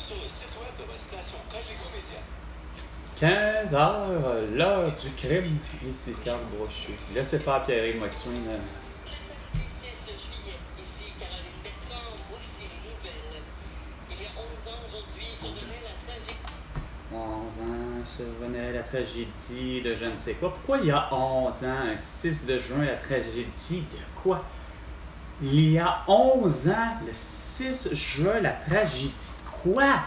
sur le site web de votre station Cogeco Média. 15 heures, l'heure du crime. Ici Carl Brochu. Laissez faire Pierre-Yves McSween. Le samedi 6 juillet, ici Caroline Bertrand, voici les nouvelles. Il y a 11 ans aujourd'hui survenait la tragédie. 11 ans, survenait la tragédie de je ne sais quoi. Pourquoi il y a 11 ans, un 6 de juin, la tragédie de quoi? Il y a 11 ans, le 6 juin, la tragédie de quoi?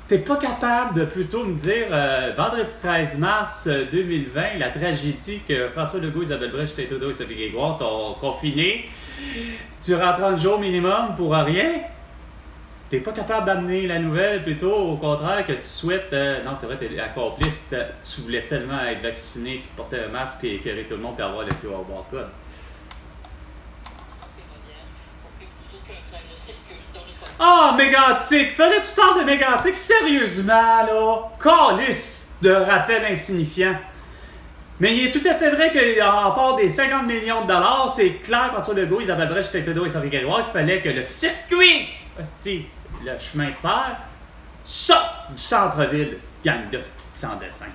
T'es pas capable de plutôt me dire vendredi 13 mars 2020, la tragédie que François Legault, Isabelle Brèche, Trudeau et Sophie Grégoire t'ont confiné durant 30 jours minimum pour rien? T'es pas capable d'amener la nouvelle, plutôt au contraire que tu souhaites... non, c'est vrai, t'es la complice, tu voulais tellement être vacciné, puis porter un masque, puis écœurer tout le monde, puis avoir le QR code. Ah, Mégantic! Fallait que tu parles de Mégantic sérieusement, là! Calice de rappel insignifiant. Mais il est tout à fait vrai qu'en part des 50 millions de dollars, c'est clair, François Legault, Isabelle Brèche, Trudeau et Sophie Grégoire, qu'il fallait que le circuit, le chemin de fer, sorte du centre-ville, gang de sans dessin.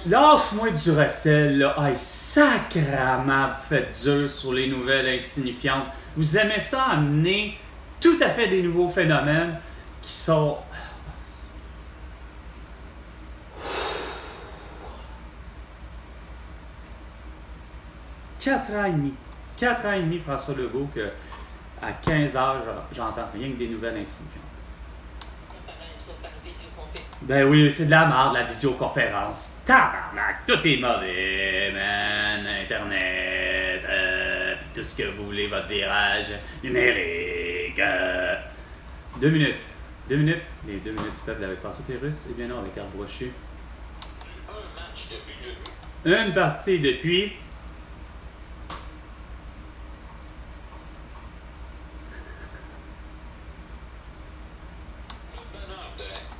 Lâche-moi du recel, là. Aïe, sacrament, vous faites dur sur les nouvelles insignifiantes. Vous aimez ça amener tout à fait des nouveaux phénomènes qui sont... 4 ans et demi. 4 ans et demi, François Legault, que à 15 heures, j'entends rien que des nouvelles insignifiantes. Ben oui, c'est de la merde, la visioconférence. Tabarnak, tout est mauvais, man. Internet, puis tout ce que vous voulez, votre virage numérique. 2 minutes. 2 minutes. Les 2 minutes du peuple avec François Pérusse. Eh bien non, avec Carl Brochu. Un match depuis le... Une partie depuis...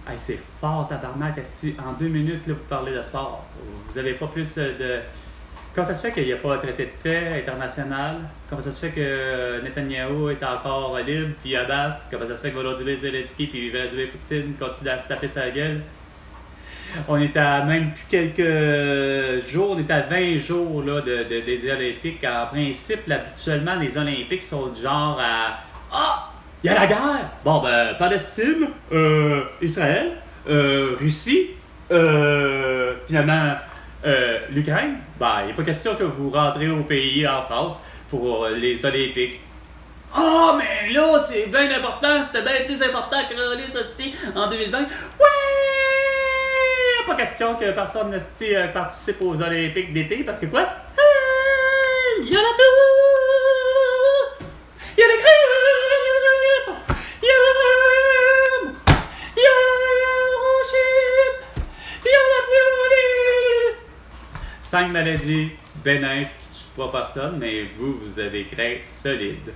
Hey, c'est fort, tabarnak. En 2 minutes, là, vous parlez de sport. Vous avez pas plus de... Comment ça se fait qu'il n'y a pas un traité de paix international? Comment ça se fait que Netanyahou est encore libre, puis Abbas? Comment ça se fait que Volodymyr Zelensky puis Vladimir Poutine continuent à se taper sa gueule? On est à même plus quelques jours, on est à 20 jours là, des Olympiques. En principe, là, habituellement, les Olympiques sont du genre à... Ah! Il y a la guerre! Bon, ben, Palestine, Israël, Russie, finalement, l'Ukraine. Ben, il n'est pas question que vous rentrez au pays, en France, pour les Olympiques. Ah, mais là, c'est bien important, c'était bien plus important que les hosties en 2020. Ouais! Pas question que personne ne participe aux Olympiques d'été, parce que quoi? Il y a la tour! Il y a les grippes! Il y a le rhume! Il y a la bronchite! Il y a la pneumonie! 5 maladies bénins qui tuent pas personne, mais vous avez craint solide.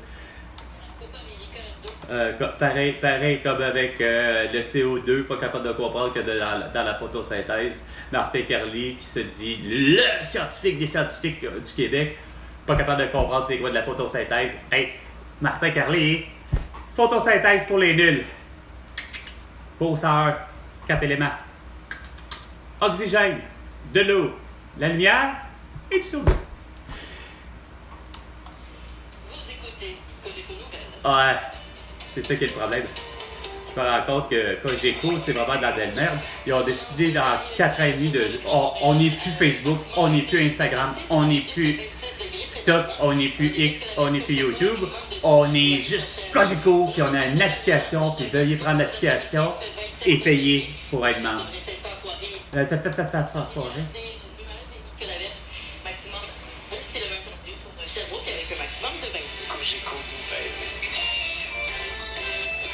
Pareil comme avec le CO2, pas capable de comprendre que dans la photosynthèse, Martin Carly qui se dit le scientifique des scientifiques du Québec, pas capable de comprendre c'est quoi de la photosynthèse. Hey, Martin Carly, photosynthèse pour les nuls. Curseur, 4 éléments. Oxygène, de l'eau, la lumière et du CO2. Vous écoutez Cogeco Nouvelles. Ouais. C'est ça qui est le problème. Je me rends compte que Cogeco, c'est vraiment de la belle merde. Ils ont décidé dans 4 ans et demi de... On n'est plus Facebook, on n'est plus Instagram, on n'est plus TikTok, on n'est plus X, on n'est plus YouTube. On est juste Cogeco, puis on a une application, puis veuillez prendre l'application et payer pour être membre. Forêt.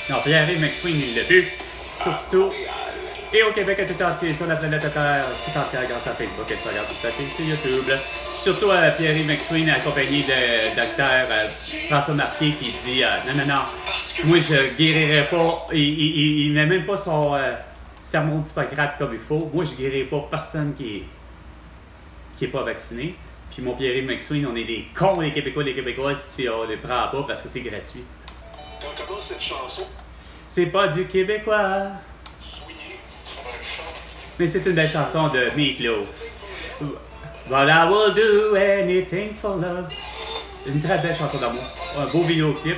Non, Pierre-Yves McSween, il l'a vu. Surtout, et au Québec à tout entier, sur la planète Terre, tout entière grâce à Facebook, Instagram, TikTok et YouTube. Surtout Pierre-Yves McSween, accompagné de docteur François Marquet, qui dit non, moi je guérirai pas. Il met même pas son sermon d'Hippocrate comme il faut. Moi je guérirai pas personne qui est pas vacciné. Puis mon Pierre-Yves McSween, on est des cons, les Québécois, si on les prend pas parce que c'est gratuit. Quand commence cette chanson, C'est pas du québécois. swingé sur un chant. Mais c'est une belle chanson de Meatloaf. But I will do anything for love. Une très belle chanson d'amour. Un beau vidéoclip.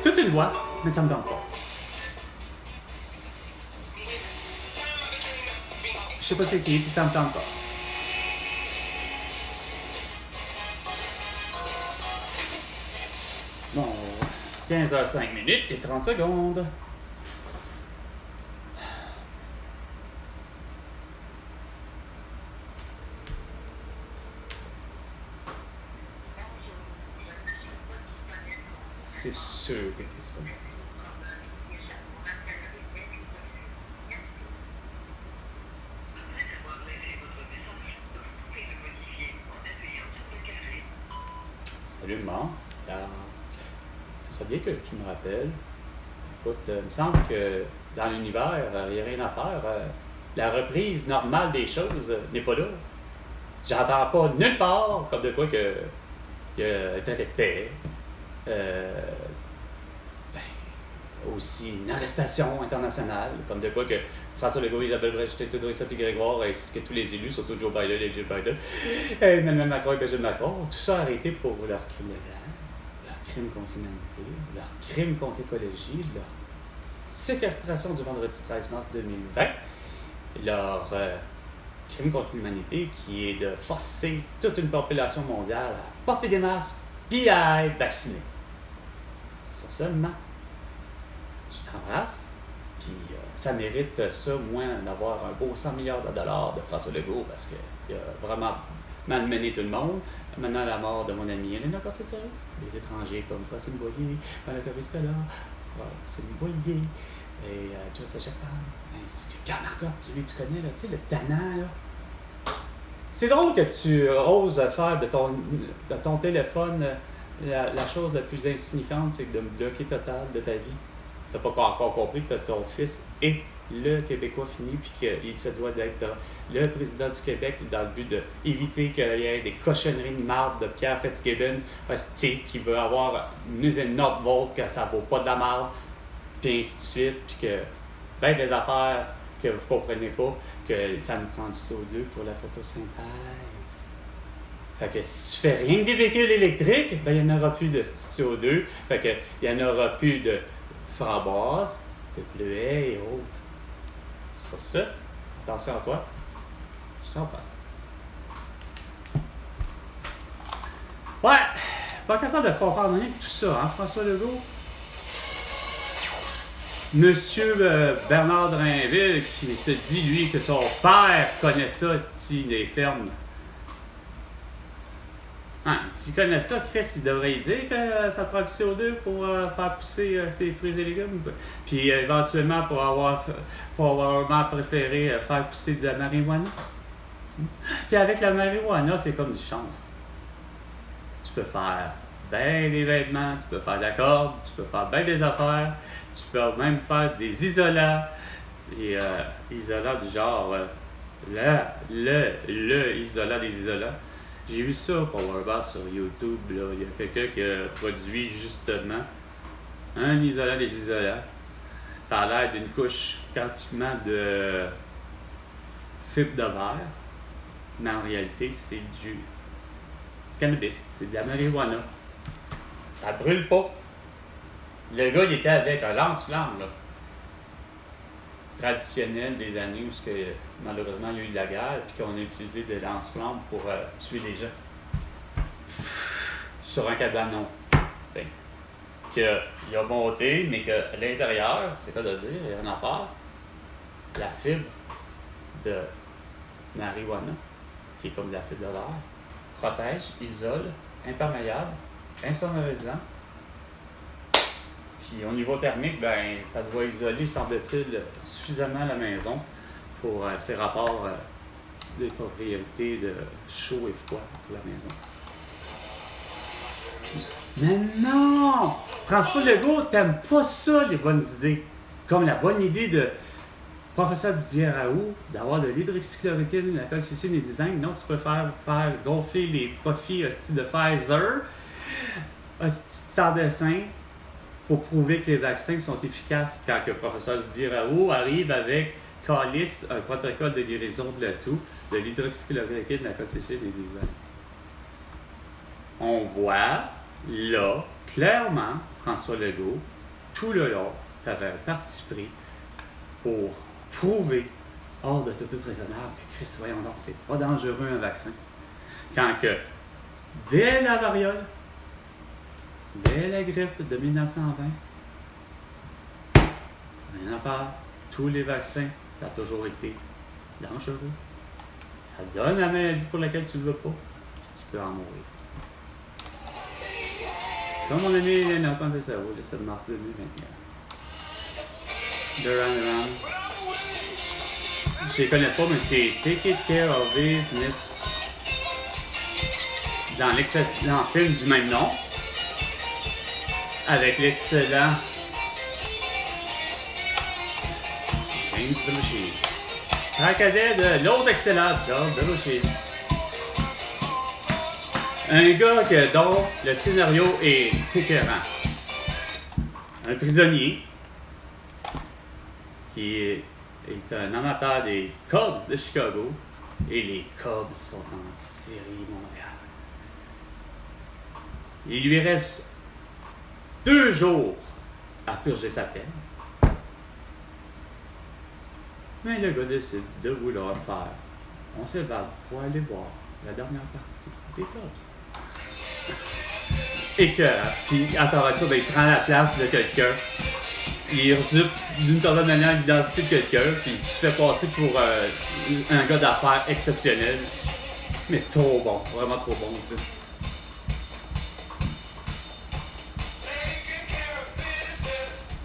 Toute une voix, mais ça me tente pas. Je sais pas c'est qui, puis ça me tente pas. Bon, 15h05 et 30 secondes. C'est sûr que t'es disponible. Salut, maman. Ça serait bien que tu me rappelles. Écoute, il me semble que dans l'univers, il n'y a rien à faire. La reprise normale des choses n'est pas là. J'entends pas nulle part comme de quoi que il y a un traité de paix. Aussi une arrestation internationale, comme de quoi que François Legault, Isabelle Brecht, Théodore Sophie Grégoire, ainsi que tous les élus, surtout Joe Biden et Joe Biden, et Emmanuel Macron et Benjamin Macron, tout ça arrêté pour leur crime légal, leur crime contre l'humanité, leur crime contre l'écologie, leur séquestration du vendredi 13 mars 2020, leur crime contre l'humanité qui est de forcer toute une population mondiale à porter des masques puis à être vaccinée. Sur seulement. Je t'embrasse, puis ça mérite ça, moins d'avoir un beau 100 milliards de dollars de François Legault, parce qu'il a vraiment malmené tout le monde. Maintenant, la mort de mon ami Elena Cortez, des étrangers comme Francine Boyer, Malaka Viscola, Francine Boyer, et Joyce Chapman, ainsi que Karl Marcotte, tu connais, là, tu sais, le tannant, là. C'est drôle que tu oses faire de ton téléphone la chose la plus insignifiante, c'est de me bloquer total de ta vie. Tu n'as pas encore compris que ton fils est le Québécois fini, puis qu'il se doit d'être le président du Québec dans le but d'éviter qu'il y ait des cochonneries de marde de Pierre Fitzgibbon, qui veut avoir une usine Northvolt, que ça vaut pas de la marde, puis ainsi de suite, puis que ben des affaires que vous comprenez pas, que ça nous prend du CO2 pour la photosynthèse. Fait que si tu fais rien que des véhicules électriques, ben il n'y en aura plus de CO2, fait que il n'y en aura plus de framboises, de bleuets et autres. Sur ce, attention à toi, je t'en passe. Ouais, pas capable de comprendre rien de tout ça, hein, François Legault? Monsieur Bernard Drainville qui se dit, lui, que son père connaît ça, style des fermes. Hein, s'il connaît ça, Chris, il devrait y dire que ça prend du CO2 pour faire pousser ses fruits et légumes. Puis éventuellement, pour avoir préféré faire pousser de la marijuana. Puis avec la marijuana, c'est comme du chanvre. Tu peux faire ben des vêtements, tu peux faire de la corde, tu peux faire ben des affaires, tu peux même faire des isolants. Et isolants du genre, le isolant des isolants. J'ai vu ça pour voir sur YouTube, là. Il y a quelqu'un qui a produit justement un isolant des isolants. Ça a l'air d'une couche pratiquement de fibre de verre, mais en réalité, c'est du cannabis, c'est de la marijuana. Ça brûle pas. Le gars, il était avec un lance-flamme, là, traditionnel des années où malheureusement il y a eu de la guerre et qu'on a utilisé des lance-flammes pour tuer les gens. Sur un cabanon. Qu'il a monté, mais qu'à l'intérieur, c'est quoi de dire, il y a une affaire, la fibre de marijuana, qui est comme de la fibre de verre, protège, isole, imperméable, insonorisant. Puis au niveau thermique, ben, ça doit isoler, semble-t-il, suffisamment la maison pour ses rapports des propriétés de chaud et froid pour la maison. Mais non! François Legault, t'aimes pas ça, les bonnes idées. Comme la bonne idée de Professeur Didier Raoult, d'avoir de l'hydroxychloroquine, la calcicine et design. Non, tu préfères faire gonfler les profits hostie de Pfizer, hostie de sans-dessin, pour prouver que les vaccins sont efficaces quand le professeur Didier Raoult arrive avec calice, un protocole de guérison de tout, de l'hydroxychloroquine, la calcicine et design. On voit là, clairement, François Legault, tout le long, tu avais un parti pris pour prouver, hors de tout raisonnable, que Christ, voyons donc, c'est pas dangereux un vaccin. Quand que, dès la variole, dès la grippe de 1920, rien à faire, tous les vaccins, ça a toujours été dangereux. Ça donne la maladie pour laquelle tu ne veux pas, tu peux en mourir. Comme mon ami Hélène, quand c'est ça, le 7 mars 2021. Duran. Je les connais pas, mais c'est Take It Care of Business. Dans l'excellent film du même nom. Avec l'excellent James Belushi. Frère cadet de l'autre excellent George Belushi. Un gars dont le scénario est écœurant. Un prisonnier qui est un amateur des Cubs de Chicago. Et les Cubs sont en série mondiale. Il lui reste 2 jours à purger sa peine. Mais le gars décide de vouloir faire. On s'évade pour aller voir la dernière partie des Cubs. Et que, puis à travers ça, ben, il prend la place de quelqu'un. Il usurpe d'une certaine manière l'identité de quelqu'un, puis il se fait passer pour un gars d'affaires exceptionnel. Mais trop bon, vraiment trop bon aussi.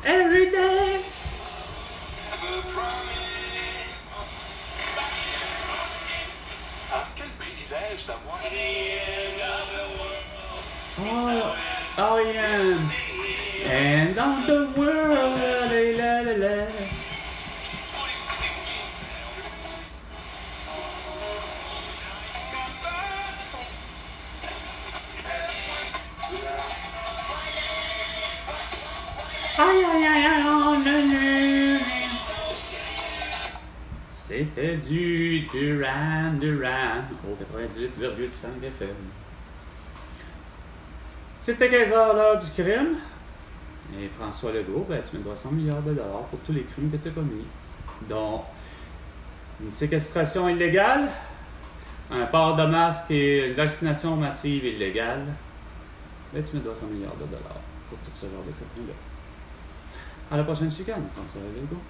Every day. Ah, quel privilège d'avoir. Oh yeah. And on the world, la la la. Aïe aïe aïe aïe, oh, c'était du Duran au 98,5 FM. C'était 15 heures l'heure du crime. Et François Legault, ben, tu me dois 100 milliards de dollars pour tous les crimes que tu as commis, dont une séquestration illégale, un port de masque et une vaccination massive illégale. Ben, tu me dois 100 milliards de dollars pour tout ce genre de conneries-là. À la prochaine chicane, François Legault.